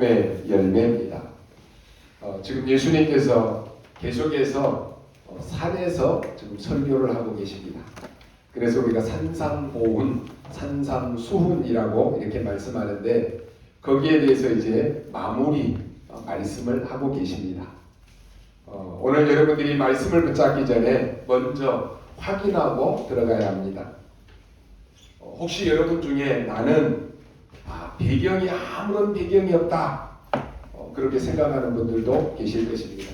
복음의 열매입니다. 지금 예수님께서 계속해서 산에서 지금 설교를 하고 계십니다. 그래서 우리가 산상보훈, 산상수훈이라고 이렇게 말씀하는데 거기에 대해서 이제 마무리 말씀을 하고 계십니다. 오늘 여러분들이 말씀을 붙잡기 전에 먼저 확인하고 들어가야 합니다. 혹시 여러분 중에 나는 배경이 아무런 배경이 없다 그렇게 생각하는 분들도 계실 것입니다.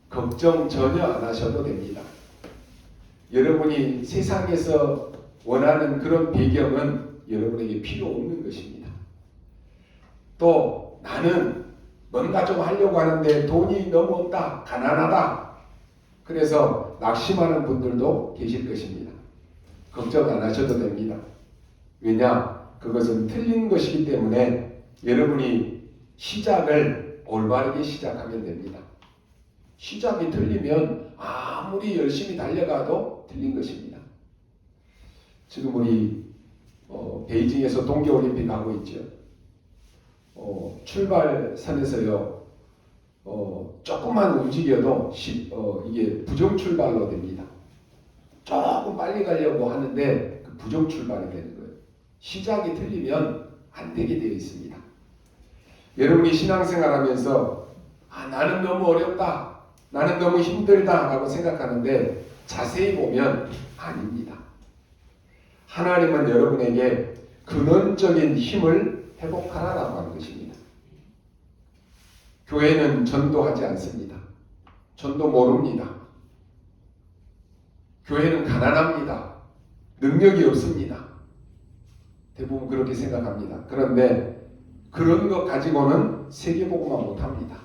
걱정 전혀 안 하셔도 됩니다. 여러분이 세상에서 원하는 그런 배경은 여러분에게 필요 없는 것입니다. 또 나는 뭔가 좀 하려고 하는데 돈이 너무 없다, 가난하다. 그래서 낙심하는 분들도 계실 것입니다. 걱정 안 하셔도 됩니다. 왜냐? 그것은 틀린 것이기 때문에 여러분이 시작을 올바르게 시작하면 됩니다. 시작이 틀리면 아무리 열심히 달려가도 틀린 것입니다. 지금 우리 베이징에서 동계올림픽 하고 있죠. 출발선에서요 조금만 움직여도 이게 부정출발로 됩니다. 조금 빨리 가려고 하는데 그 부정출발이 되는 거예요. 시작이 틀리면 안 되게 되어 있습니다. 여러분이 신앙생활하면서 나는 너무 어렵다, 나는 너무 힘들다 라고 생각하는데 자세히 보면 아닙니다. 하나님은 여러분에게 근원적인 힘을 회복하라라고 하는 것입니다. 교회는 전도하지 않습니다. 전도 모릅니다. 교회는 가난합니다. 능력이 없습니다. 대부분 그렇게 생각합니다. 그런데 그런 것 가지고는 세계복음화 못합니다.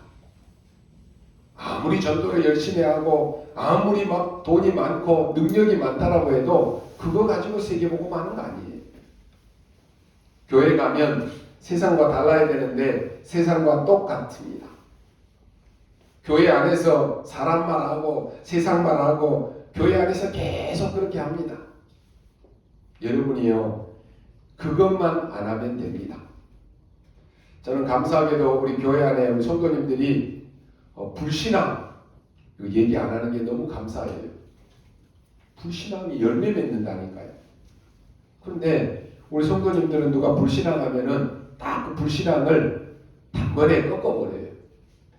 아무리 전도를 열심히 하고 아무리 막 돈이 많고 능력이 많다라고 해도 그거 가지고 세계복음화하는 거 아니에요. 교회 가면 세상과 달라야 되는데 세상과 똑같습니다. 교회 안에서 사람 말하고 세상 말하고 교회 안에서 계속 그렇게 합니다. 여러분이요 그것만 안 하면 됩니다. 저는 감사하게도 우리 교회 안에 우리 성도님들이 불신앙 얘기 안 하는 게 너무 감사해요. 불신앙이 열매 맺는다니까요. 그런데 우리 성도님들은 누가 불신앙하면은 다 그 불신앙을 단번에 꺾어버려요.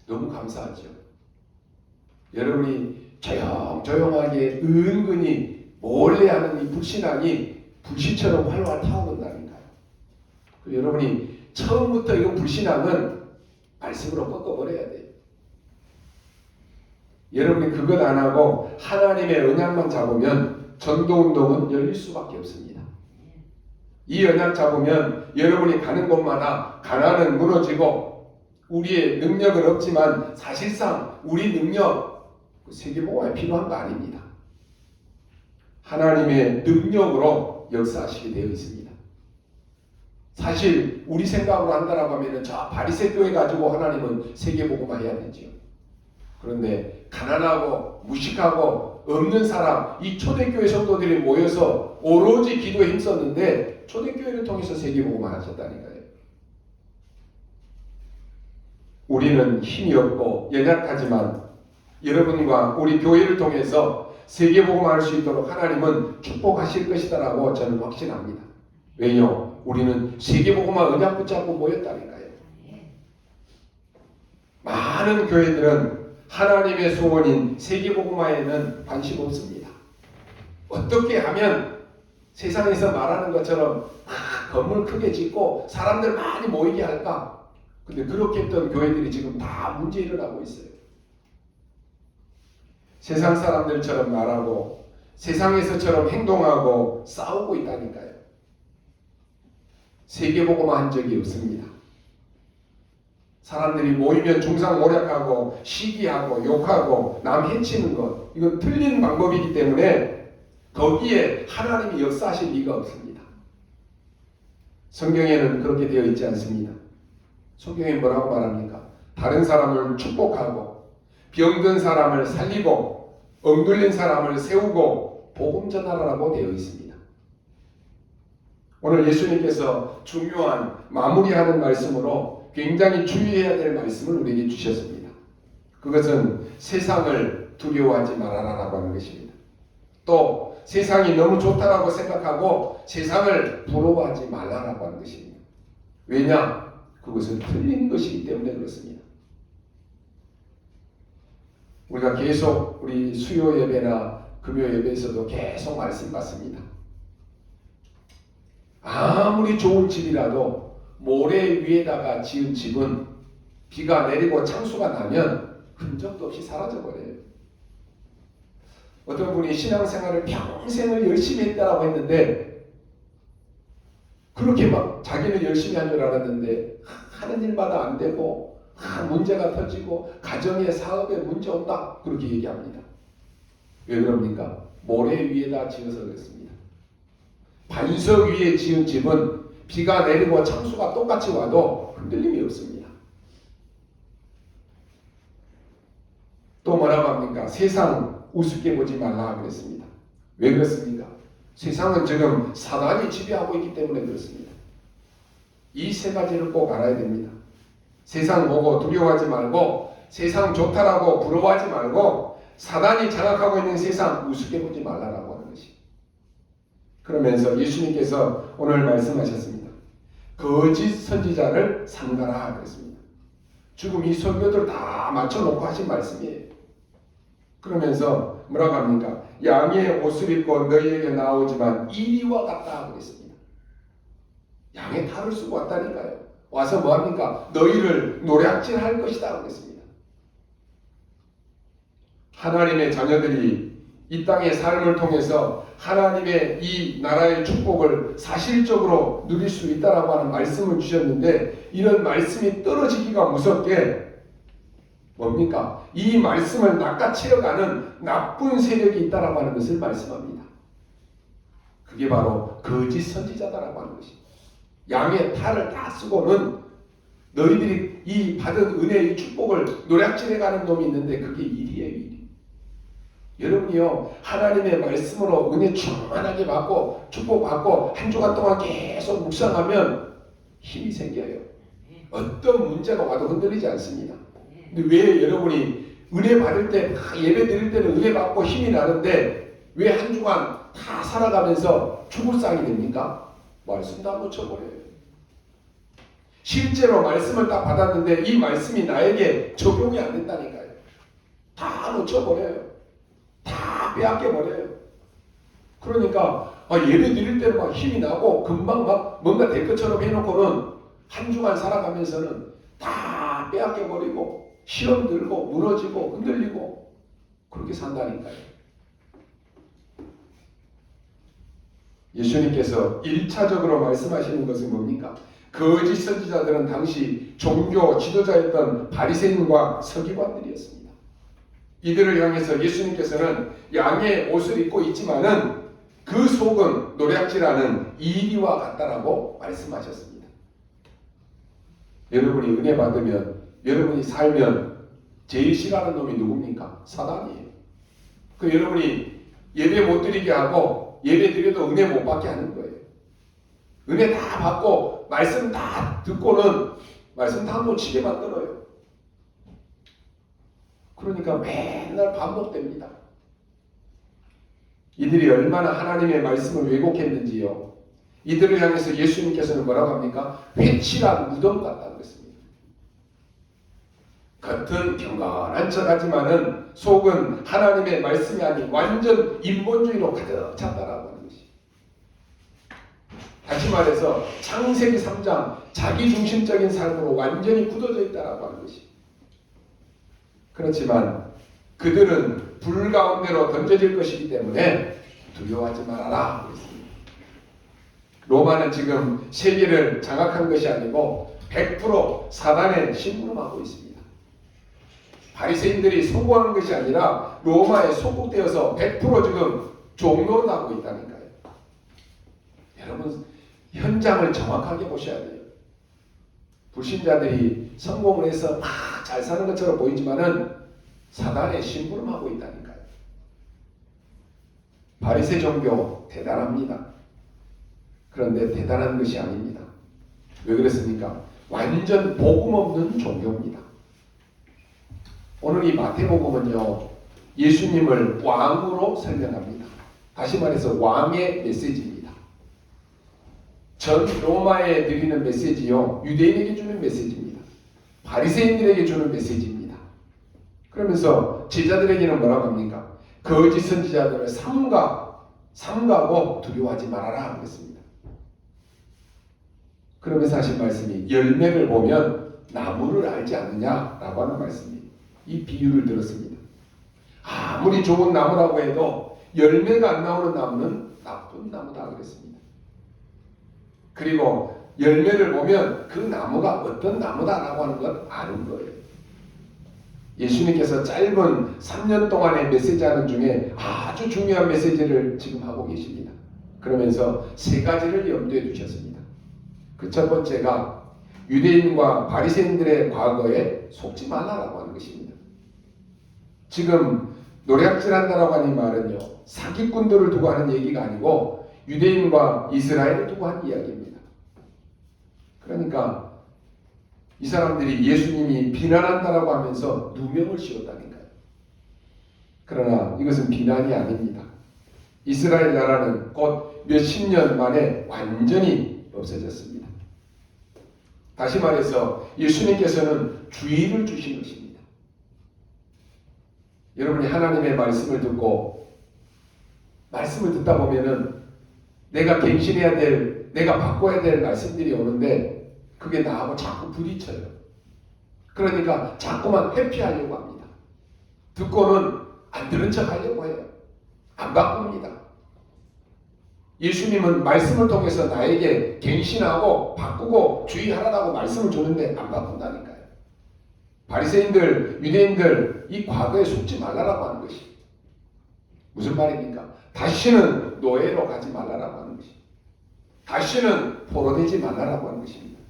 너무 감사하죠. 여러분이 조용하게 은근히 몰래 하는 이 불신앙이 불씨처럼 활활 타오른다니까요. 여러분이 처음부터 이거 불신앙은 말씀으로 꺾어버려야 돼요. 여러분이 그것 안 하고 하나님의 언약만 잡으면 전도운동은 열릴 수밖에 없습니다. 이 언약 잡으면 여러분이 가는 곳마다 가난은 무너지고 우리의 능력은 없지만 사실상 우리 능력 세계복음화에 필요한 거 아닙니다. 하나님의 능력으로 역사하시게 되어 있습니다. 사실 우리 생각으로 한다라고 하면 저 바리새 교회 가지고 하나님은 세계복음화 해야 되죠. 그런데 가난하고 무식하고 없는 사람, 이 초대교회 성도들이 모여서 오로지 기도에 힘썼는데 초대교회를 통해서 세계복음화 하셨다니까요. 우리는 힘이 없고 연약하지만 여러분과 우리 교회를 통해서 세계복음화 할 수 있도록 하나님은 축복하실 것이다라고 저는 확신합니다. 왜요? 우리는 세계복음화 언약 붙잡고 모였다니까요. 많은 교회들은 하나님의 소원인 세계복음화에는 관심 없습니다. 어떻게 하면 세상에서 말하는 것처럼 건물 크게 짓고 사람들 많이 모이게 할까? 근데 그렇게 했던 교회들이 지금 다 문제 일어나고 있어요. 세상 사람들처럼 말하고 세상에서처럼 행동하고 싸우고 있다니까요. 세계복음화 한 적이 없습니다. 사람들이 모이면 중상모략하고 시기하고 욕하고 남 해치는 것, 이건 틀린 방법이기 때문에 거기에 하나님이 역사하실 리가 없습니다. 성경에는 그렇게 되어 있지 않습니다. 성경에 뭐라고 말합니까? 다른 사람을 축복하고 병든 사람을 살리고 억눌린 사람을 세우고 복음 전하라고 되어 있습니다. 오늘 예수님께서 중요한 마무리하는 말씀으로 굉장히 주의해야 될 말씀을 우리에게 주셨습니다. 그것은 세상을 두려워하지 말아라라고 하는 것입니다. 또 세상이 너무 좋다라고 생각하고 세상을 부러워하지 말라라고 하는 것입니다. 왜냐? 그것은 틀린 것이기 때문에 그렇습니다. 우리가 계속 우리 수요 예배나 금요 예배에서도 계속 말씀 받습니다. 아무리 좋은 집이라도 모래 위에다가 지은 집은 비가 내리고 창수가 나면 흔적도 없이 사라져버려요. 어떤 분이 신앙생활을 평생을 열심히 했다라고 했는데 그렇게 막 자기는 열심히 한 줄 알았는데 하는 일마다 안 되고 문제가 터지고 가정에 사업에 문제 온다 그렇게 얘기합니다. 왜 그럽니까? 모래 위에다 지어서 그렇습니다. 반석 위에 지은 집은 비가 내리고 창수가 똑같이 와도 흔들림이 없습니다. 또 뭐라고 합니까? 세상 우습게 보지 말라 그랬습니다. 왜 그렇습니까? 세상은 지금 사단이 지배하고 있기 때문에 그렇습니다. 이 세 가지를 꼭 알아야 됩니다. 세상 보고 두려워하지 말고 세상 좋다라고 부러워하지 말고 사단이 장악하고 있는 세상 우습게 보지 말라라고 하는 것이. 그러면서 예수님께서 오늘 말씀하셨습니다. 거짓 선지자를 삼가라 그랬습니다. 지금 이 설교들 다 맞춰놓고 하신 말씀이에요. 그러면서 뭐라고 합니까? 양의 옷을 입고 너희에게 나오지만 이리와 같다 그랬습니다. 양의 탈을 쓰고 왔다니까요. 와서 뭐합니까? 너희를 노략질할 것이다 그랬습니다. 하나님의 자녀들이 이 땅의 삶을 통해서 하나님의 이 나라의 축복을 사실적으로 누릴 수 있다라고 하는 말씀을 주셨는데 이런 말씀이 떨어지기가 무섭게 뭡니까? 이 말씀을 낚아채어가는 나쁜 세력이 있다라고 하는 것을 말씀합니다. 그게 바로 거짓 선지자다라고 하는 것입니다. 양의 탈을 다 쓰고는 너희들이 이 받은 은혜의 축복을 노략질해가는 놈이 있는데 그게 일이에요. 일. 여러분이요 하나님의 말씀으로 은혜 충만하게 받고 축복받고 한 주간 동안 계속 묵상하면 힘이 생겨요. 어떤 문제가 와도 흔들리지 않습니다. 근데 왜 여러분이 은혜 받을 때 예배 드릴 때는 은혜 받고 힘이 나는데 왜 한 주간 다 살아가면서 죽을상이 됩니까? 말씀 다 놓쳐버려요. 실제로 말씀을 딱 받았는데 이 말씀이 나에게 적용이 안 된다니까요. 다 놓쳐버려요. 다 빼앗겨버려요. 그러니까 예배 드릴 때는 막 힘이 나고 금방 막 뭔가 될 것처럼 해놓고는 한 주간 살아가면서는 다 빼앗겨버리고 시험 들고 무너지고 흔들리고 그렇게 산다니까요. 예수님께서 1차적으로 말씀하시는 것은 뭡니까? 거짓 선지자들은 당시 종교 지도자였던 바리새인과 서기관들이었습니다. 이들을 향해서 예수님께서는 양의 옷을 입고 있지만은 그 속은 노략질하는 이리와 같다라고 말씀하셨습니다. 여러분이 은혜 받으면 여러분이 살면 제일 싫어하는 놈이 누굽니까? 사단이에요. 그 여러분이 예배 못 드리게 하고 예배 드려도 은혜 못 받게 하는 거예요. 은혜 다 받고 말씀 다 듣고는 말씀 다 놓치게 만들어요. 그러니까 맨날 반복됩니다. 이들이 얼마나 하나님의 말씀을 왜곡했는지요. 이들을 향해서 예수님께서는 뭐라고 합니까? 회칠한 무덤 같다고 했습니다. 겉은 경건한 척하지만은 속은 하나님의 말씀이 아닌 완전 인본주의로 가득 찼다라고 하는 것이. 다시 말해서 창세기 3장 자기중심적인 삶으로 완전히 굳어져 있다라고 하는 것이. 그렇지만 그들은 불 가운데로 던져질 것이기 때문에 두려워하지 말아라 그랬습니다. 로마는 지금 세계를 장악한 것이 아니고 100% 사단에 심부름하고 있습니다. 바리새인들이 소구하는 것이 아니라 로마에 소국되어서 100% 지금 종노릇하고 있다니까요. 여러분 현장을 정확하게 보셔야 돼요. 불신자들이 성공을 해서 막 잘 사는 것처럼 보이지만은 사단에 심부름하고 있다니까요. 바리새 종교 대단합니다. 그런데 대단한 것이 아닙니다. 왜 그랬습니까? 완전 복음 없는 종교입니다. 오늘 이 마태복음은요, 예수님을 왕으로 설명합니다. 다시 말해서 왕의 메시지입니다. 전 로마에 드리는 메시지요, 유대인에게 주는 메시지입니다. 바리새인들에게 주는 메시지입니다. 그러면서 제자들에게는 뭐라고 합니까? 거짓 선지자들을 삼가고 두려워하지 말아라 그랬습니다. 그러면서 하신 말씀이 열매를 보면 나무를 알지 않느냐라고 하는 말씀입니다. 이 비유를 들었습니다. 아무리 좋은 나무라고 해도 열매가 안 나오는 나무는 나쁜 나무다 그랬습니다. 그리고 열매를 보면 그 나무가 어떤 나무다라고 하는 걸 아는 거예요. 예수님께서 짧은 3년 동안의 메시지하는 중에 아주 중요한 메시지를 지금 하고 계십니다. 그러면서 세 가지를 염두에 두셨습니다. 그 첫 번째가 유대인과 바리새인들의 과거에 속지 말라라고 하는 것입니다. 지금 노략질한다라고 하는 말은요, 사기꾼들을 두고 하는 얘기가 아니고 유대인과 이스라엘을 두고 하는 이야기입니다. 그러니까 이 사람들이 예수님이 비난한다라고 하면서 누명을 씌웠다니까요. 그러나 이것은 비난이 아닙니다. 이스라엘 나라는 곧 몇십 년 만에 완전히 없어졌습니다. 다시 말해서 예수님께서는 주의를 주신 것입니다. 여러분이 하나님의 말씀을 듣고 말씀을 듣다 보면은 내가 갱신해야 될, 내가 바꿔야 될 말씀들이 오는데 그게 나하고 자꾸 부딪혀요. 그러니까 자꾸만 회피하려고 합니다. 듣고는 안 들은 척 하려고 해요. 안 바꿉니다. 예수님은 말씀을 통해서 나에게 갱신하고 바꾸고 주의하라고 말씀을 주는데 안 바꾼다니까요. 바리새인들, 유대인들 이 과거에 속지 말라라고 하는 것이 무슨 말입니까? 다시는 노예로 가지 말라라고 하는 것이, 다시는 포로되지 말라라고 하는 것입니다.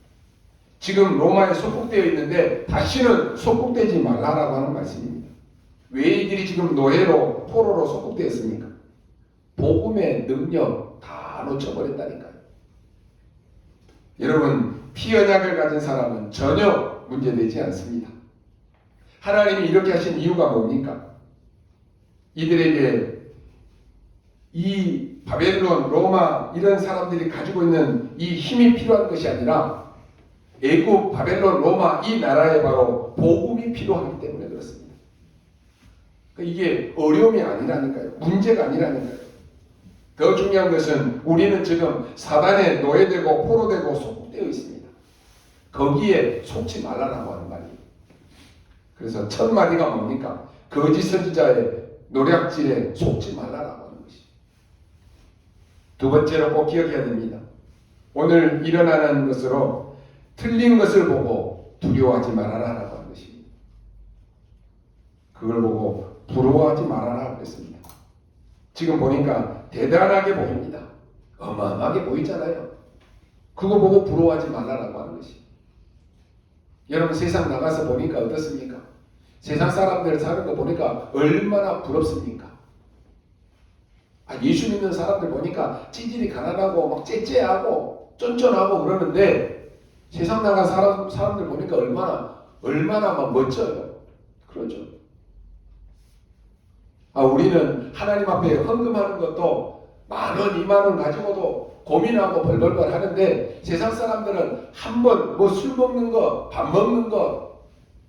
지금 로마에 속국되어 있는데 다시는 속국되지 말라라고 하는 말씀입니다. 왜 이들이 지금 노예로 포로로 속국되었습니까? 복음의 능력 다 놓쳐버렸다니까요. 여러분, 피언약을 가진 사람은 전혀 문제되지 않습니다. 하나님이 이렇게 하신 이유가 뭡니까? 이들에게 이 바벨론, 로마 이런 사람들이 가지고 있는 이 힘이 필요한 것이 아니라 애굽, 바벨론, 로마 이 나라에 바로 복음이 필요하기 때문에 그렇습니다. 이게 어려움이 아니라니까요. 문제가 아니라니까요. 더 중요한 것은 우리는 지금 사단에 노예되고 포로되고 속국되어 있습니다. 거기에 속지 말라라고 하는 말이에요. 그래서 첫 마디가 뭡니까? 거짓 선지자의 노략질에 속지 말라라고 하는 것이. 두 번째로 꼭 기억해야 됩니다. 오늘 일어나는 것으로 틀린 것을 보고 두려워하지 말아라라고 하는 것입니다. 그걸 보고 부러워하지 말아라 그랬습니다. 지금 보니까 대단하게 보입니다. 어마어마하게 보이잖아요. 그거 보고 부러워하지 말라라고 하는 것이. 여러분 세상 나가서 보니까 어떻습니까? 세상 사람들 사는 거 보니까 얼마나 부럽습니까? 예수 믿는 사람들 보니까 찌질이 가난하고 막 째째하고 쫀쫀하고 그러는데 세상 나간 사람들 보니까 얼마나 막 멋져요. 그러죠. 우리는 하나님 앞에 헌금하는 것도 10,000원, 20,000원 가지고도 고민하고 벌벌벌 하는데 세상 사람들은 한번 뭐 술 먹는 거, 밥 먹는 거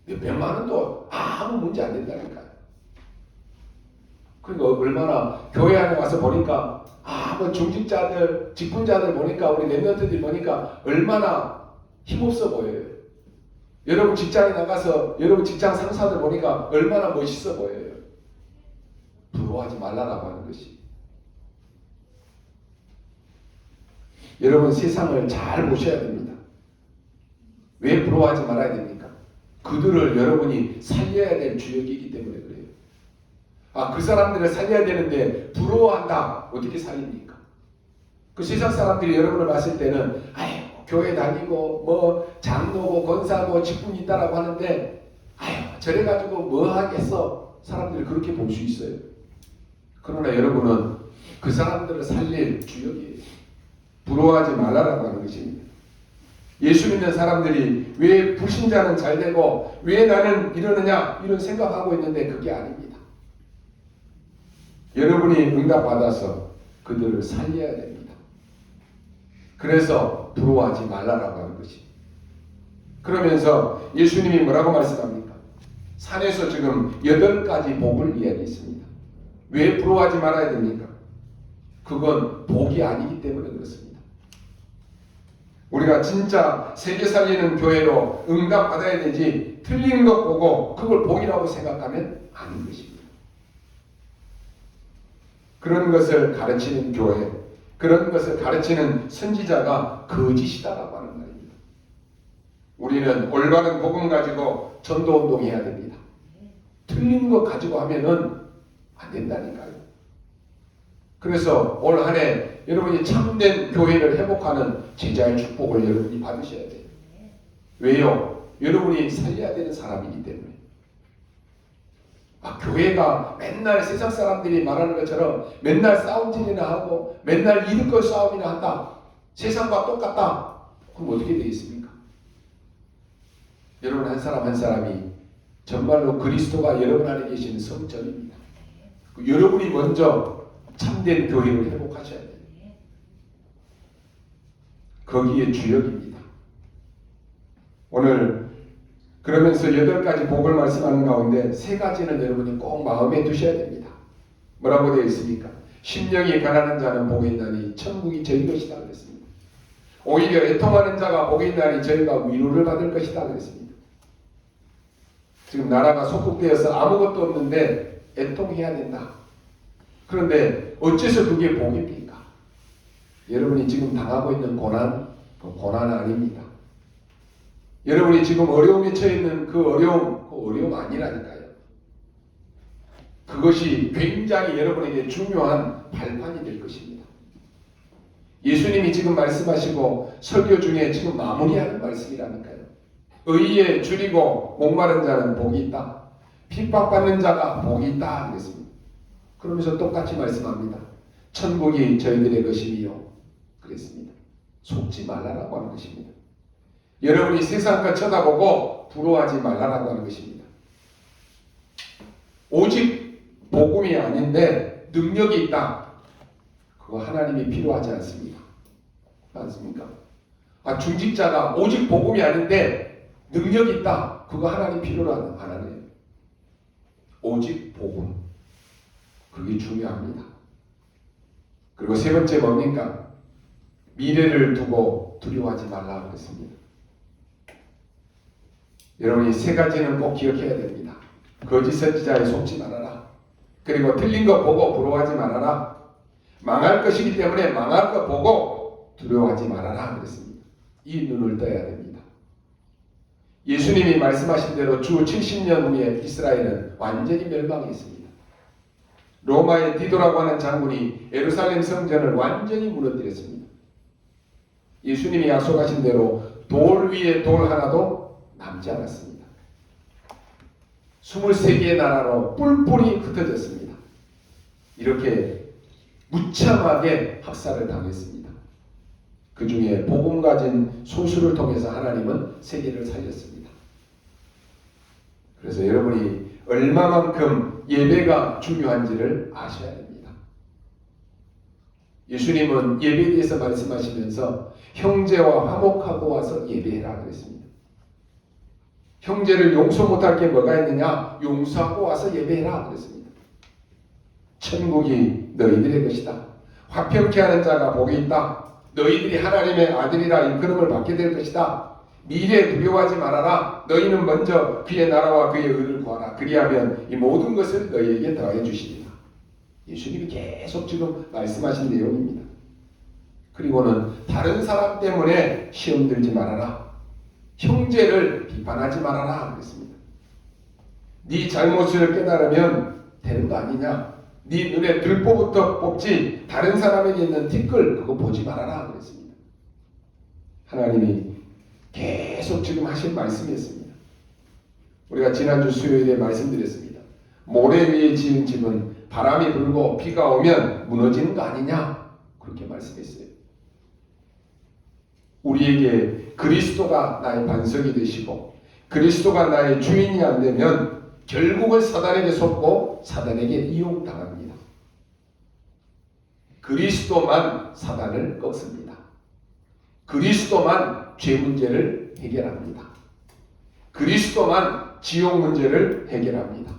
몇백만 원도 아무 문제 안 된다니까요. 그러니까 얼마나 교회 안에 와서 보니까 뭐 중직자들, 직분자들 보니까 우리 랩런트들 보니까 얼마나 힘없어 보여요. 여러분 직장에 나가서 여러분 직장 상사들 보니까 얼마나 멋있어 보여요. 부러워하지 말라라고 하는 것이. 여러분 세상을 잘 보셔야 됩니다. 왜 부러워하지 말아야 됩니까? 그들을 여러분이 살려야 될 주역이기 때문에 그래요. 그 사람들을 살려야 되는데 부러워한다. 어떻게 살립니까? 그 세상 사람들이 여러분을 봤을 때는 교회 다니고 뭐 장로고 권사고 직분이 있다라고 하는데 저래 가지고 뭐 하겠어. 사람들이 그렇게 볼 수 있어요. 그러나 여러분은 그 사람들을 살릴 주역이에요. 부러워하지 말라라고 하는 것입니다. 예수 믿는 사람들이 왜 불신자는 잘 되고 왜 나는 이러느냐 이런 생각하고 있는데 그게 아닙니다. 여러분이 응답받아서 그들을 살려야 됩니다. 그래서 부러워하지 말라라고 하는 것입니다. 그러면서 예수님이 뭐라고 말씀합니까? 산에서 지금 8가지 복을 이야기했습니다. 왜 부러워하지 말아야 됩니까? 그건 복이 아니기 때문에 그렇습니다. 우리가 진짜 세계 살리는 교회로 응답받아야 되지 틀린 것 보고 그걸 복이라고 생각하면 아닌 것입니다. 그런 것을 가르치는 교회, 그런 것을 가르치는 선지자가 거짓이다라고 하는 말입니다. 우리는 올바른 복음 가지고 전도운동해야 됩니다. 틀린 것 가지고 하면은 안 된다니까요. 그래서 올 한 해 여러분이 참된 교회를 회복하는 제자의 축복을 여러분이 받으셔야 돼요. 왜요? 여러분이 살려야 되는 사람이기 때문에. 교회가 맨날 세상 사람들이 말하는 것처럼 맨날 싸움질이나 하고 맨날 이득걸 싸움이나 한다. 세상과 똑같다. 그럼 어떻게 되겠습니까? 여러분 한 사람 한 사람이 정말로 그리스도가 여러분 안에 계시는 성전입니다. 여러분이 먼저 참된 교회를 회복하셔야 돼요. 거기에 주역입니다. 오늘 그러면서 8가지 복을 말씀하는 가운데 3가지는 여러분이 꼭 마음에 두셔야 됩니다. 뭐라고 되어 있습니까? 심령이 가난한 자는 복이 있나니 천국이 저희 것이다 그랬습니다. 오히려 애통하는 자가 복이 있나니 저희가 위로를 받을 것이다 그랬습니다. 지금 나라가 속국되어서 아무것도 없는데 애통해야 된다. 그런데 어째서 그게 복입니까? 여러분이 지금 당하고 있는 고난, 그 고난 아닙니다. 여러분이 지금 어려움에 처해 있는 그 어려움 아니라니까요. 그것이 굉장히 여러분에게 중요한 발판이 될 것입니다. 예수님이 지금 말씀하시고 설교 중에 지금 마무리하는 말씀이라니까요. 의에 줄이고 목마른 자는 복이 있다. 핍박받는 자가 복이 있다 그랬습니다. 그러면서 똑같이 말씀합니다. 천국이 저희들의 것이니요 그랬습니다. 속지 말라라고 하는 것입니다. 여러분이 세상과 쳐다보고 부러워하지 말라라고 하는 것입니다. 오직 복음이 아닌데 능력이 있다. 그거 하나님이 필요하지 않습니다. 맞습니까? 중직자가 오직 복음이 아닌데 능력이 있다. 그거 하나님 필요로 안 하네요. 오직 복음. 그게 중요합니다. 그리고 3번째 뭡니까? 미래를 두고 두려워하지 말라고 했습니다. 여러분이 3가지는 꼭 기억해야 됩니다. 거짓 선지자에 속지 말아라. 그리고 틀린 거 보고 부러워하지 말아라. 망할 것이기 때문에 망할 거 보고 두려워하지 말아라 그랬습니다. 이 눈을 떠야 됩니다. 예수님이 말씀하신 대로 주 70년 후에 이스라엘은 완전히 멸망했습니다. 로마의 디도라고 하는 장군이 예루살렘 성전을 완전히 무너뜨렸습니다. 예수님이 약속하신 대로 돌 위에 돌 하나도 남지 않았습니다. 23개의 나라로 뿔뿔이 흩어졌습니다. 이렇게 무참하게 학살을 당했습니다. 그 중에 복음 가진 소수를 통해서 하나님은 세계를 살렸습니다. 그래서 여러분이 얼마만큼 예배가 중요한지를 아셔야 됩니다. 예수님은 예배에 대해서 말씀하시면서 형제와 화목하고 와서 예배해라 그랬습니다. 형제를 용서 못할 게 뭐가 있느냐? 용서하고 와서 예배해라 그랬습니다. 천국이 너희들의 것이다. 화평케 하는 자가 복이 있다. 너희들이 하나님의 아들이라 일컬음을 받게 될 것이다. 미래 두려워하지 말아라. 너희는 먼저 그의 나라와 그의 의를 구하라. 그리하면 이 모든 것을 너희에게 더해 주시리라. 예수님이 계속 지금 말씀하신 내용입니다. 그리고는 다른 사람 때문에 시험 들지 말아라. 형제를 비판하지 말아라 그랬습니다. 네 잘못을 깨달으면 되는 거 아니냐? 네 눈에 들보부터 뽑지 다른 사람에게 있는 티끌 그거 보지 말아라 그랬습니다. 하나님이 계속 지금 하신 말씀이었습니다. 우리가 지난주 수요일에 말씀드렸습니다. 모래 위에 지은 집은 바람이 불고 비가 오면 무너지는 거 아니냐? 그렇게 말씀했어요. 우리에게 그리스도가 나의 반석이 되시고 그리스도가 나의 주인이 안 되면 결국은 사단에게 속고 사단에게 이용당합니다. 그리스도만 사단을 꺾습니다. 그리스도만 죄 문제를 해결합니다. 그리스도만 지옥 문제를 해결합니다.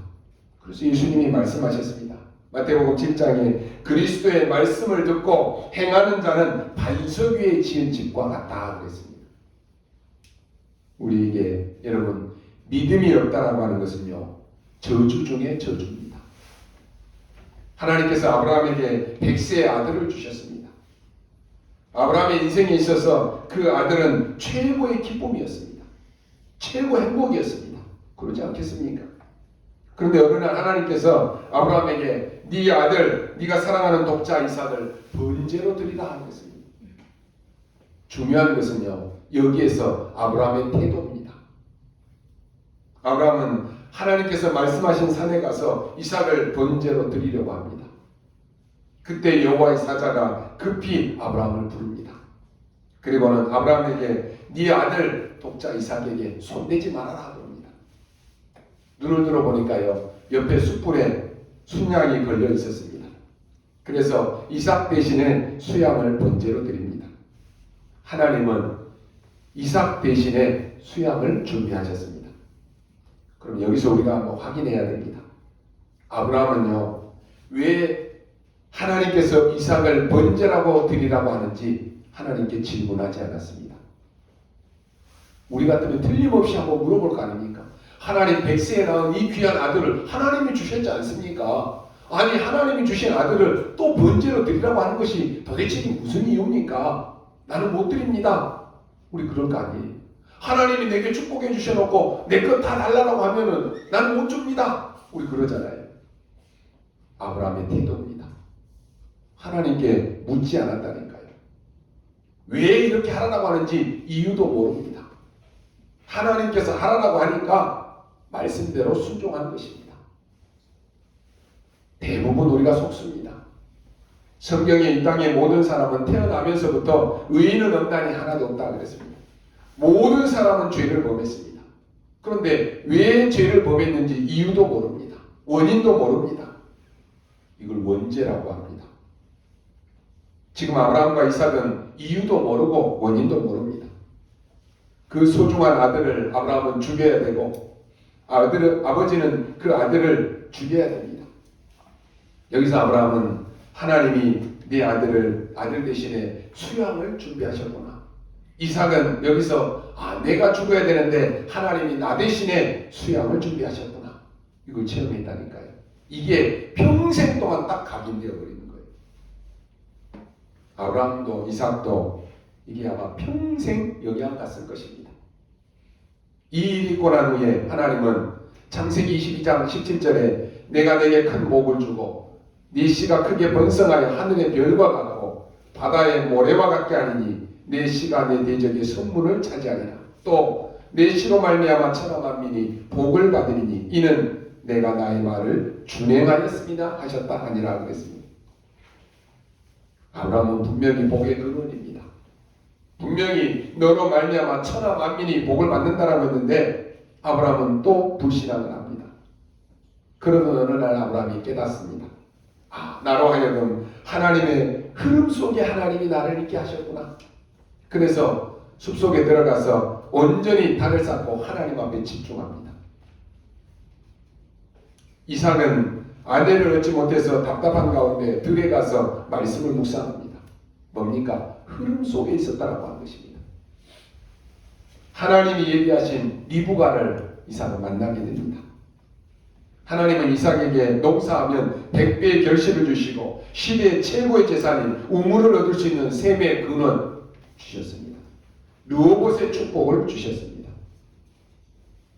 그래서 예수님이 말씀하셨습니다. 마태복음 7장에 그리스도의 말씀을 듣고 행하는 자는 반석 위에 지은 집과 같다 그랬습니다. 우리에게 여러분 믿음이 없다라고 하는 것은요 저주 중에 저주입니다. 하나님께서 아브라함에게 100세의 아들을 주셨습니다. 아브라함의 인생에 있어서 그 아들은 최고의 기쁨이었습니다. 최고 행복이었습니다. 그러지 않겠습니까? 그런데 어느 날 하나님께서 아브라함에게 네 아들, 네가 사랑하는 독자 이삭을 번제로 드리라 하는 것입니다. 중요한 것은요, 여기에서 아브라함의 태도입니다. 아브라함은 하나님께서 말씀하신 산에 가서 이삭을 번제로 드리려고 합니다. 그때 여호와의 사자가 급히 아브라함을 부릅니다. 그리고는 아브라함에게 네 아들 독자 이삭에게 손대지 말아라 그럽니다. 눈을 들어보니까요 옆에 숯불에 순양이 걸려 있었습니다. 그래서 이삭 대신에 수양을 번제로 드립니다. 하나님은 이삭 대신에 수양을 준비하셨습니다. 그럼 여기서 우리가 한번 확인해야 됩니다. 아브라함은요 왜 하나님께서 이삭을 번제라고 드리라고 하는지 하나님께 질문하지 않았습니다. 우리 같으면 틀림없이 한번 물어볼 거 아닙니까? 하나님 100세에 낳은 이 귀한 아들을 하나님이 주셨지 않습니까? 아니 하나님이 주신 아들을 또 번제로 드리라고 하는 것이 도대체 무슨 이유입니까? 나는 못 드립니다. 우리 그럴 거 아니에요. 하나님이 내게 축복해 주셔놓고 내 것 다 달라고 하면은 나는 못 줍니다. 우리 그러잖아요. 아브라함의 태도입니다. 하나님께 묻지 않았다니까요. 왜 이렇게 하라고 하는지 이유도 모릅니다. 하나님께서 하라고 하니까 말씀대로 순종한 것입니다. 대부분 우리가 속습니다. 성경에 이 땅의 모든 사람은 태어나면서부터 의인은 없나니 하나도 없다 그랬습니다. 모든 사람은 죄를 범했습니다. 그런데 왜 죄를 범했는지 이유도 모릅니다. 원인도 모릅니다. 이걸 원죄라고 합니다. 지금 아브라함과 이삭은 이유도 모르고 원인도 모릅니다. 그 소중한 아들을 아브라함은 죽여야 되고 아버지는 그 아들을 죽여야 됩니다. 여기서 아브라함은 하나님이 네 아들 대신에 수양을 준비하셨구나. 이삭은 여기서 내가 죽어야 되는데 하나님이 나 대신에 수양을 준비하셨구나. 이걸 체험했다니까요. 이게 평생 동안 딱 각인되어 버리는 거예요. 아브라함도 이삭도 이게 아마 평생 영향 갔을 것입니다. 이 일이 있고 난 후에 하나님은 창세기 22장 17절에 내가 내게 큰 복을 주고 네 씨가 크게 번성하여 하늘의 별과 같고 바다의 모래와 같게 하리니 내 씨가 내 대적의 선물을 차지하리라. 또 내 씨로 말미암아 천하 만민이 복을 받으리니 이는 내가 나의 말을 준행하였습니다 하셨다 하니라 그랬습니다. 아브라함은 분명히 복의 근원입니다. 분명히 너로 말미암아 천하 만민이 복을 받는다라고 했는데 아브라함은 또 불신앙을 합니다. 그러던 어느 날 아브라함이 깨닫습니다. 나로 하여금 하나님의 흐름 속에 하나님이 나를 있게 하셨구나. 그래서 숲속에 들어가서 온전히 닭을 쌓고 하나님 앞에 집중합니다. 이삭은 아내를 얻지 못해서 답답한 가운데 들에 가서 말씀을 묵상합니다. 뭡니까? 흐름 속에 있었다라고 하는 것입니다. 하나님이 예비하신 리브가를 이삭은 만나게 됩니다. 하나님은 이삭에게 농사하면 100배의 결실을 주시고 10의 최고의 재산인 우물을 얻을 수 있는 셈의 근원 주셨습니다. 르호봇의 축복을 주셨습니다.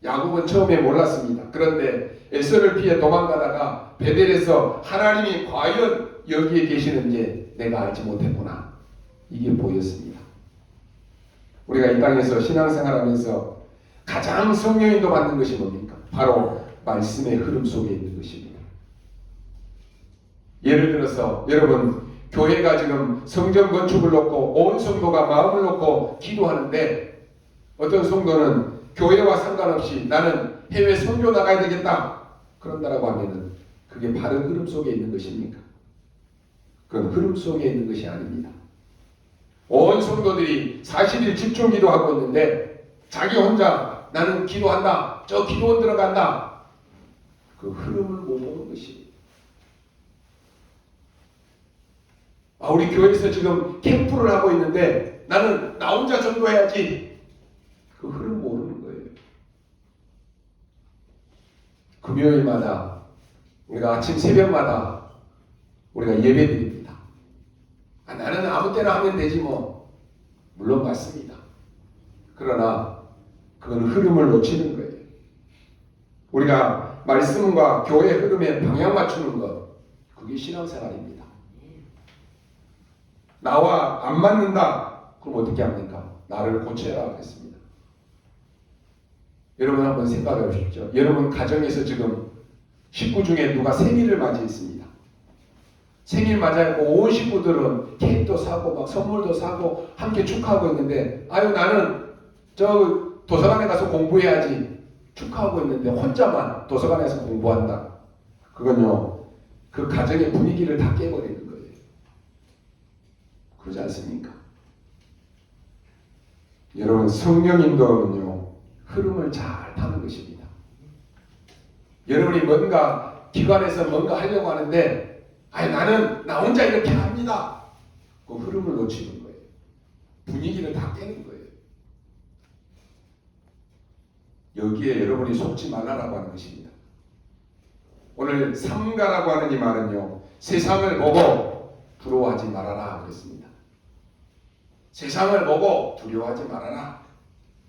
야곱은 처음에 몰랐습니다. 그런데 에서를 피해 도망가다가 베델에서 하나님이 과연 여기에 계시는지 내가 알지 못했구나. 이게 보였습니다. 우리가 이 땅에서 신앙생활하면서 가장 성령인도 받는 것이 뭡니까? 바로 말씀의 흐름 속에 있는 것입니다. 예를 들어서 여러분 교회가 지금 성전 건축을 놓고 온 성도가 마음을 놓고 기도하는데 어떤 성도는 교회와 상관없이 나는 해외 선교 나가야 되겠다 그런다라고 하면은 그게 바른 흐름 속에 있는 것입니까? 그건 흐름 속에 있는 것이 아닙니다. 온 성도들이 40일 집중 기도하고 있는데 자기 혼자 나는 기도한다. 저 기도원 들어간다. 그 흐름을 못 보는 것입니다. 우리 교회에서 지금 캠프를 하고 있는데 나는 나 혼자 전도해야지. 그 흐름 모르는 거예요. 금요일마다 우리가 아침 새벽마다 우리가 예배 드립니다. 나는 아무 때나 하면 되지 뭐. 물론 맞습니다. 그러나 그건 흐름을 놓치는 거예요. 우리가 말씀과 교회 흐름에 방향 맞추는 것, 그게 신앙생활입니다. 나와 안 맞는다. 그럼 어떻게 합니까? 나를 고쳐야 하겠습니다. 여러분 한번 생각해 보십시오. 여러분 가정에서 지금 식구 중에 누가 생일을 맞이했습니다. 생일 맞이하고 온 식구들은 케이크도 사고 막 선물도 사고 함께 축하하고 있는데 나는 저 도서관에 가서 공부해야지 축하하고 있는데 혼자만 도서관에서 공부한다. 그건요 그 가정의 분위기를 다 깨버리는 거예요. 그러지 않습니까? 여러분 성령 인도는요 흐름을 잘 타는 것입니다. 여러분이 뭔가 기관에서 뭔가 하려고 하는데 나는 나 혼자 이렇게 합니다. 그 흐름을 놓치는 거예요. 분위기를 다 깨는 거예요. 여기에 여러분이 속지 말라라고 하는 것입니다. 오늘 삼가라고 하는 이 말은요 세상을 보고 부러워하지 말아라 그랬습니다. 세상을 보고 두려워하지 말아라.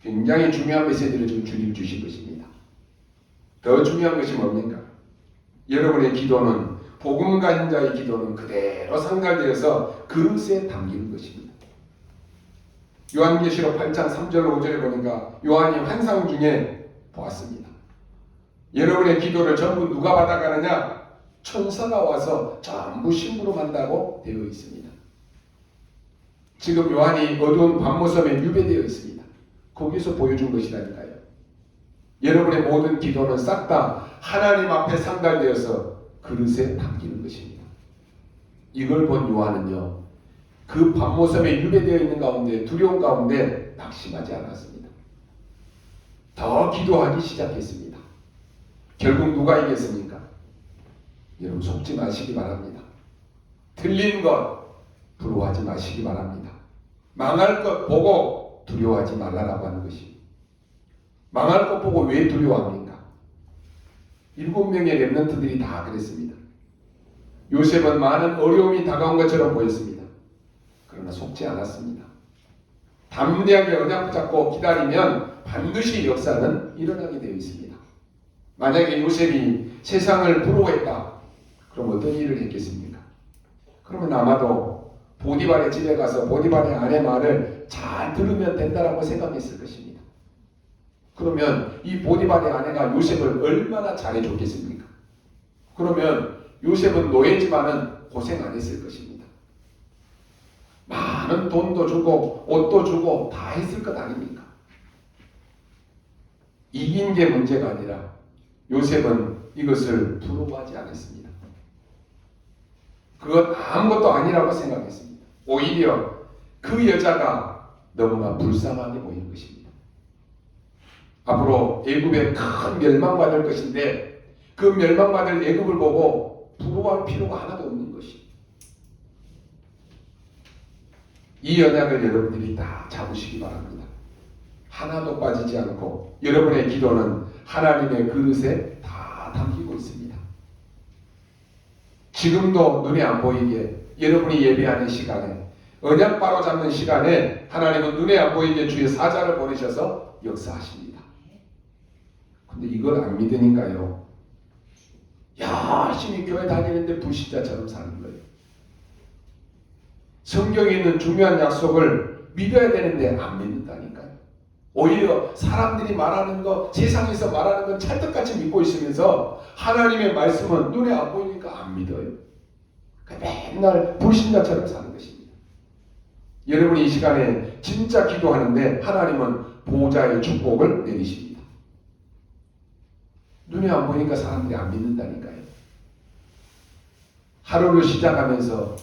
굉장히 중요한 메시지를 지금 주님 주신 것입니다. 더 중요한 것이 뭡니까? 여러분의 기도는 복음 가진 자의 기도는 그대로 상달되어서 그릇에 담기는 것입니다. 요한계시록 8장 3절 5절에 보니까 요한이 환상 중에 보았습니다. 여러분의 기도를 전부 누가 받아가느냐? 천사가 와서 전부 심부름한다고 되어 있습니다. 지금 요한이 어두운 밤모섬에 유배되어 있습니다. 거기서 보여준 것이라니까요. 여러분의 모든 기도는 싹 다 하나님 앞에 상달되어서 그릇에 담기는 것입니다. 이걸 본 요한은요 그 밤모섬에 유배되어 있는 가운데 두려움 가운데 낙심하지 않았습니다. 더 기도하기 시작했습니다. 결국 누가 이겼습니까? 여러분 속지 마시기 바랍니다. 틀린 것 부러워하지 마시기 바랍니다. 망할 것 보고 두려워하지 말라라고 하는 것이. 망할 것 보고 왜 두려워합니까? 7명의 렘넌트들이 다 그랬습니다. 요셉은 많은 어려움이 다가온 것처럼 보였습니다. 그러나 속지 않았습니다. 담대하게 언약 잡고 기다리면 반드시 역사는 일어나게 되어 있습니다. 만약에 요셉이 세상을 부러워했다. 그럼 어떤 일을 했겠습니까? 그러면 아마도 보디발의 집에 가서 보디발의 아내 말을 잘 들으면 된다라고 생각했을 것입니다. 그러면 이 보디발의 아내가 요셉을 얼마나 잘해줬겠습니까? 그러면 요셉은 노예지만은 고생 안 했을 것입니다. 많은 돈도 주고 옷도 주고 다 했을 것 아닙니까? 이긴 게 문제가 아니라 요셉은 이것을 부러워하지 않았습니다. 그건 아무것도 아니라고 생각했습니다. 오히려 그 여자가 너무나 불쌍하게 보이는 것입니다. 앞으로 애굽에 큰 멸망받을 것인데 그 멸망받을 애굽을 보고 부러워할 필요가 하나도 없는 것이. 이 언약을 여러분들이 다 잡으시기 바랍니다. 하나도 빠지지 않고 여러분의 기도는 하나님의 그릇에 다 담기고 있습니다. 지금도 눈에 안 보이게 여러분이 예배하는 시간에 언약 바로 잡는 시간에 하나님은 눈에 안 보이게 주의 사자를 보내셔서 역사하십니다. 근데 이걸 안 믿으니까요 열심히 교회 다니는데 불신자처럼 사는 거예요. 성경에 있는 중요한 약속을 믿어야 되는데 안 믿는다니까요. 오히려 사람들이 말하는 거, 세상에서 말하는 건 찰떡같이 믿고 있으면서 하나님의 말씀은 눈에 안 보이니까 안 믿어요. 맨날 불신자처럼 사는 것입니다. 여러분이 이 시간에 진짜 기도하는데 하나님은 보호자의 축복을 내리십니다. 눈에 안 보니까 사람들이 안 믿는다니까요. 하루를 시작하면서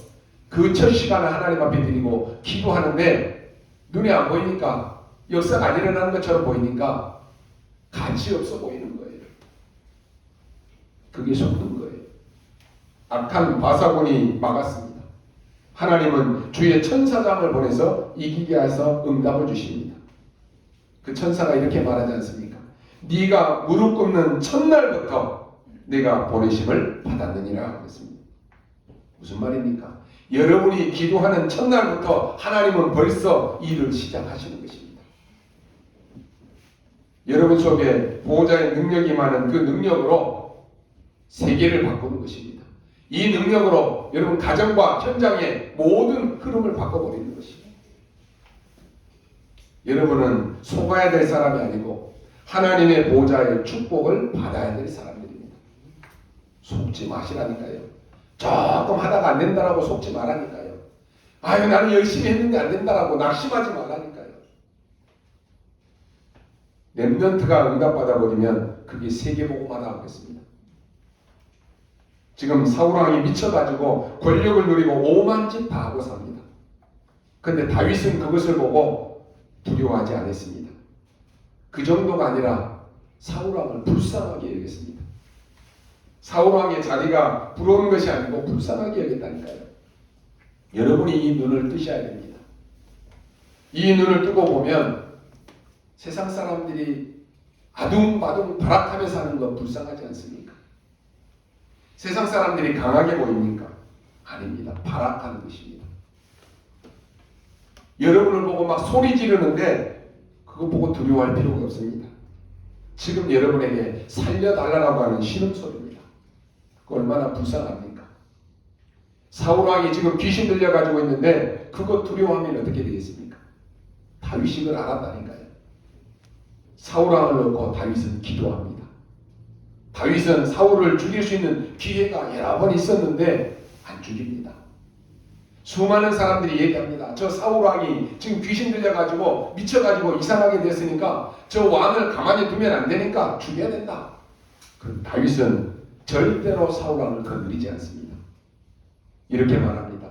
그 첫 시간을 하나님 앞에 드리고 기도하는데 눈에 안 보이니까 역사가 안 일어나는 것처럼 보이니까 가치 없어 보이는 거예요. 그게 속는 거예요. 악한 바사곤이 막았습니다. 하나님은 주의 천사장을 보내서 이기게 해서 응답을 주십니다. 그 천사가 이렇게 말하지 않습니까? 네가 무릎 꿇는 첫날부터 내가 보내심을 받았느니라 그랬습니다. 무슨 말입니까? 여러분이 기도하는 첫날부터 하나님은 벌써 일을 시작하시는 것입니다. 여러분 속에 보호자의 능력이 많은 그 능력으로 세계를 바꾸는 것입니다. 이 능력으로 여러분 가정과 현장의 모든 흐름을 바꿔버리는 것입니다. 여러분은 속아야 될 사람이 아니고 하나님의 보호자의 축복을 받아야 될 사람들입니다. 속지 마시라니까요. 조금 하다가 안 된다라고 속지 말라니까요. 아유 나는 열심히 했는데 안 된다라고 낙심하지 말라니까요. 렘넌트가 응답받아 버리면 그게 세계복음화다 하겠습니다. 지금 사울왕이 미쳐가지고 권력을 누리고 오만 짓 다 하고 삽니다. 근데 다윗은 그것을 보고 두려워하지 않았습니다. 그 정도가 아니라 사울왕을 불쌍하게 여겼습니다. 사울왕의 자리가 부러운 것이 아니고 불쌍하게 여겼다니까요. 여러분이 이 눈을 뜨셔야 됩니다. 이 눈을 뜨고 보면 세상 사람들이 아둥바둥 발악하며 사는 건 불쌍하지 않습니까? 세상 사람들이 강하게 보입니까? 아닙니다. 발악하는 것입니다. 여러분을 보고 막 소리 지르는데 그거 보고 두려워할 필요가 없습니다. 지금 여러분에게 살려달라고 하는 신음소리입니다. 그 얼마나 불쌍합니까? 사울왕이 지금 귀신 들려가지고 있는데 그거 두려워하면 어떻게 되겠습니까? 다윗이 그걸 알았다니까요. 사울왕을 놓고 다윗은 기도합니다. 다윗은 사울을 죽일 수 있는 기회가 여러 번 있었는데 안 죽입니다. 수많은 사람들이 얘기합니다. 저 사울왕이 지금 귀신 들려가지고 미쳐가지고 이상하게 됐으니까 저 왕을 가만히 두면 안 되니까 죽여야 된다. 그럼 다윗은 절대로 사울왕을 건드리지 않습니다. 이렇게 말합니다.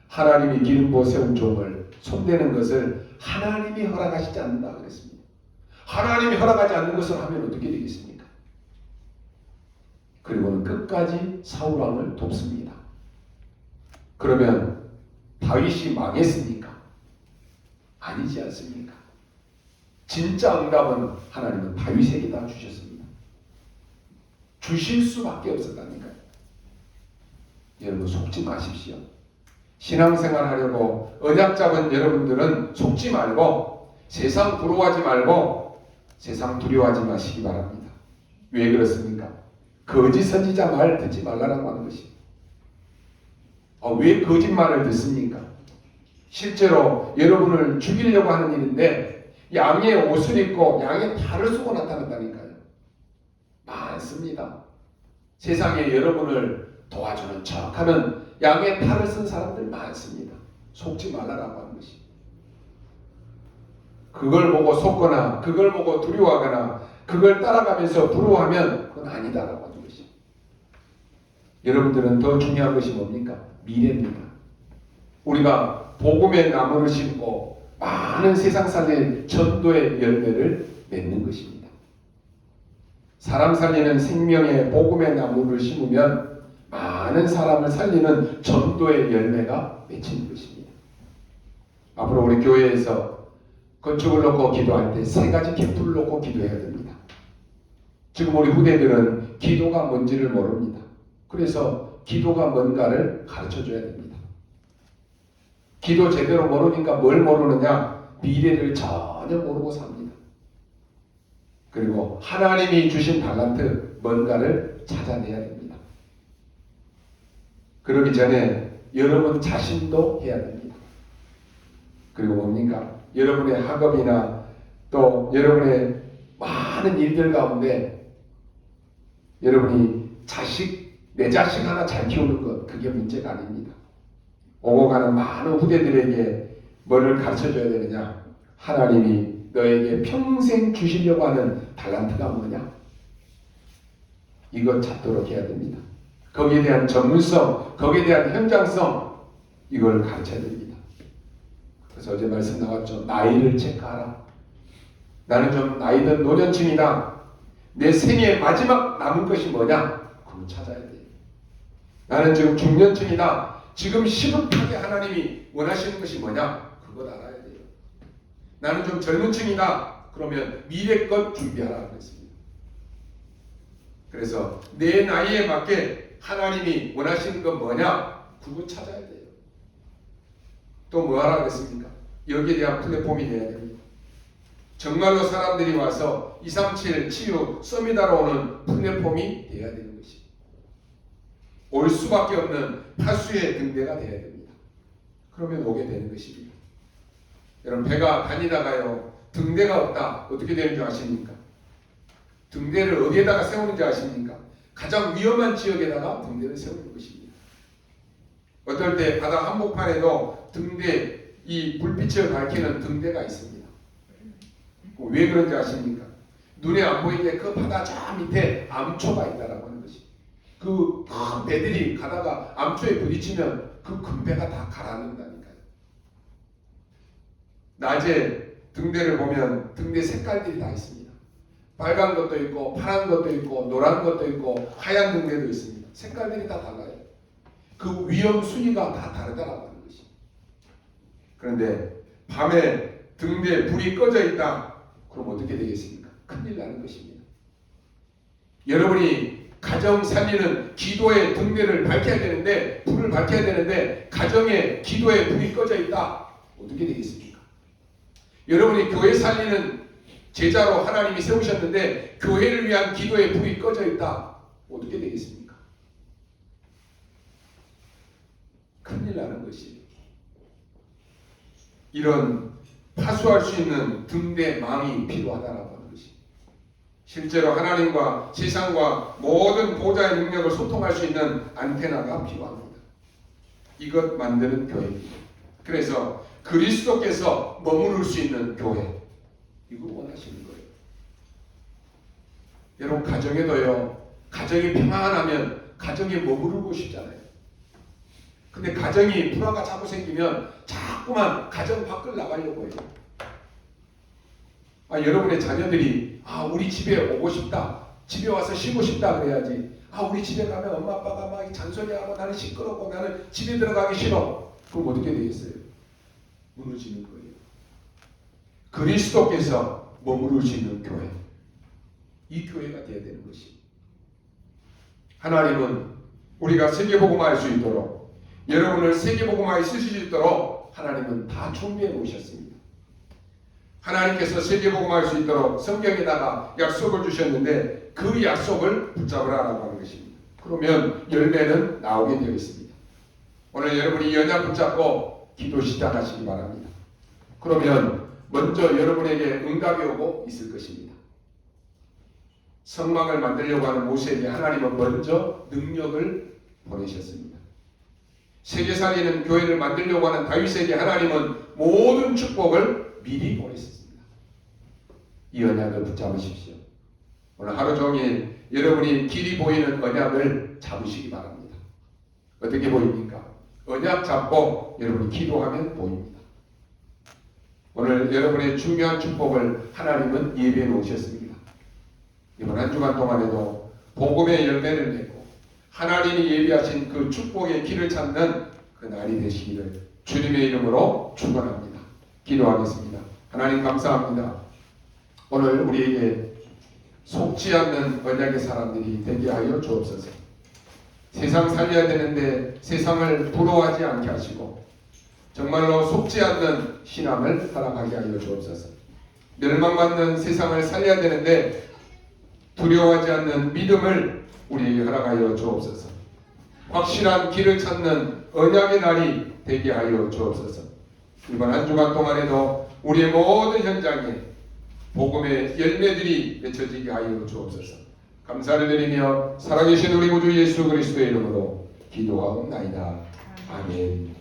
하나님이 기름 부어 세운 종을 손대는 것을 하나님이 허락하시지 않는다 그랬습니다. 하나님이 허락하지 않는 것을 하면 어떻게 되겠습니까? 그리고는 끝까지 사울왕을 돕습니다. 그러면 다윗이 망했습니까? 아니지 않습니까? 진짜 응답은 하나님은 다윗에게 다 주셨습니다. 주실 수밖에 없었다니까요. 여러분 속지 마십시오. 신앙생활 하려고 언약 잡은 여러분들은 속지 말고 세상 부러워하지 말고 세상 두려워하지 마시기 바랍니다. 왜 그렇습니까? 거짓 선지자 말 듣지 말라고 하는 것입니다. 왜 거짓말을 듣습니까? 실제로 여러분을 죽이려고 하는 일인데 양의 옷을 입고 양의 탈을 쓰고 나타난다니까요. 많습니다. 세상에 여러분을 도와주는 척하는 양의 탈을 쓴 사람들 많습니다. 속지 말라고 하는 것입니다. 그걸 보고 속거나 그걸 보고 두려워하거나 그걸 따라가면서 부러워하면 그건 아니다라고 하는 것입니다. 여러분들은 더 중요한 것이 뭡니까? 미래입니다. 우리가 복음의 나무를 심고 많은 세상 살릴 전도의 열매를 맺는 것입니다. 사람 살리는 생명의 복음의 나무를 심으면 많은 사람을 살리는 전도의 열매가 맺히는 것입니다. 앞으로 우리 교회에서 건축을 놓고 기도할 때 세 가지 캠프를 놓고 기도해야 됩니다. 지금 우리 후대들은 기도가 뭔지를 모릅니다. 그래서 기도가 뭔가를 가르쳐줘야 됩니다. 기도 제대로 모르니까 뭘 모르느냐? 미래를 전혀 모르고 삽니다. 그리고 하나님이 주신 달란트 뭔가를 찾아내야 됩니다. 그러기 전에 여러분 자신도 해야 됩니다. 그리고 뭡니까? 여러분의 학업이나 또 여러분의 많은 일들 가운데 여러분이 자식 내 자식 하나 잘 키우는 것, 그게 문제가 아닙니다. 오고 가는 많은 후대들에게 뭐를 가르쳐줘야 되느냐? 하나님이 너에게 평생 주시려고 하는 달란트가 뭐냐? 이것 찾도록 해야 됩니다. 거기에 대한 전문성, 거기에 대한 현장성, 이걸 가르쳐야 됩니다. 그래서 어제 말씀 나왔죠. 나이를 체크하라. 나는 좀 나이든 노년층이다. 내 생의 마지막 남은 것이 뭐냐? 그걸 찾아야 돼요. 나는 지금 중년층이다. 지금 시급하게 하나님이 원하시는 것이 뭐냐? 그걸 알아야 돼요. 나는 좀 젊은 층이다. 그러면 미래껏 준비하라고 했습니다. 그래서 내 나이에 맞게 하나님이 원하시는 건 뭐냐? 그거 찾아야 돼요. 또 뭐 하라고 했습니까? 여기에 대한 플랫폼이 돼야 됩니다. 정말로 사람들이 와서 237 치유 서밋하러 오는 플랫폼이 돼야 되는 것입니다. 올 수밖에 없는 파수의 등대가 돼야 됩니다. 그러면 오게 되는 것입니다. 여러분, 배가 다니다가요 등대가 없다. 어떻게 되는 줄 아십니까? 등대를 어디에다가 세우는지 아십니까? 가장 위험한 지역에다가 등대를 세우는 것입니다. 어떨 때 바다 한복판에도 등대, 이 불빛을 밝히는 등대가 있습니다. 왜 그런지 아십니까? 눈에 안 보이게 그 바다 저 밑에 암초가 있다라고 하는 것이. 그 큰 배들이 가다가 암초에 부딪히면 그 큰 배가 다 가라앉는다니까요. 낮에 등대를 보면 등대 색깔들이 다 있습니다. 빨간 것도 있고 파란 것도 있고 노란 것도 있고 하얀 등대도 있습니다. 색깔들이 다 달라요. 그 위험 수위가 다 다르다라고 하는 것이. 그런데 밤에 등대에 불이 꺼져 있다. 그럼 어떻게 되겠습니까? 큰일 나는 것입니다. 여러분이 가정 살리는 기도의 등대를 밝혀야 되는데, 불을 밝혀야 되는데 가정에 기도의 불이 꺼져 있다. 어떻게 되겠습니까? 여러분이 교회 살리는 제자로 하나님이 세우셨는데 교회를 위한 기도의 불이 꺼져 있다. 어떻게 되겠습니까? 큰일 나는 것이. 이런 파수할 수 있는 등대망이 필요하다라고 하는 것이. 실제로 하나님과 세상과 모든 보좌의 능력을 소통할 수 있는 안테나가 필요합니다. 이것 만드는 교회입니다. 그래서 그리스도께서 머무를 수 있는 교회, 이거 원하시는 거예요. 여러분, 가정에도요, 가정이 평안하면 가정에 머무르고 싶잖아요. 근데 가정이 불화가 자꾸 생기면 자꾸만 가정 밖을 나가려고 해요. 여러분의 자녀들이 우리 집에 오고 싶다, 집에 와서 쉬고 싶다 그래야지. 우리 집에 가면 엄마 아빠가 막 잔소리하고 나는 시끄럽고 나는 집에 들어가기 싫어. 그럼 어떻게 되겠어요? 무너지는 거예요. 그리스도께서 머무르시는 교회, 이 교회가 되어야 되는 것이. 하나님은 우리가 세계복음화할 수 있도록, 여러분을 세계복음화에 쓰실 수 있도록 하나님은 다 준비해 놓으셨습니다. 하나님께서 세계복음화할 수 있도록 성경에다가 약속을 주셨는데 그 약속을 붙잡으라라고 하는 것입니다. 그러면 열매는 나오게 되어 있습니다. 오늘 여러분이 연약 붙잡고 기도 시작하시기 바랍니다. 그러면 먼저 여러분에게 응답이 오고 있을 것입니다. 성막을 만들려고 하는 모세에게 하나님은 먼저 능력을 보내셨습니다. 세계 살리는 교회를 만들려고 하는 다윗에게 하나님은 모든 축복을 미리 보냈습니다. 이 언약을 붙잡으십시오. 오늘 하루 종일 여러분이 길이 보이는 언약을 잡으시기 바랍니다. 어떻게 보입니까? 언약 잡고 여러분이 기도하면 보입니다. 오늘 여러분의 중요한 축복을 하나님은 예비해 놓으셨습니다. 이번 한 주간 동안에도 복음의 열매를 맺고 하나님이 예비하신 그 축복의 길을 찾는 그 날이 되시기를 주님의 이름으로 축원합니다. 기도하겠습니다. 하나님 감사합니다. 오늘 우리에게 속지 않는 언약의 사람들이 되게 하여 주옵소서. 세상 살려야 되는데 세상을 부러워하지 않게 하시고 정말로 속지 않는 신앙을 살아가게 하여 주옵소서. 멸망받는 세상을 살려야 되는데 두려워하지 않는 믿음을 우리에게 허락하여 주옵소서. 확실한 길을 찾는 언약의 날이 되게 하여 주옵소서. 이번 한 주간 동안에도 우리의 모든 현장에 복음의 열매들이 맺혀지게 하여 주옵소서. 감사를 드리며 살아계신 우리 구주 예수 그리스도의 이름으로 기도하옵나이다. 아멘.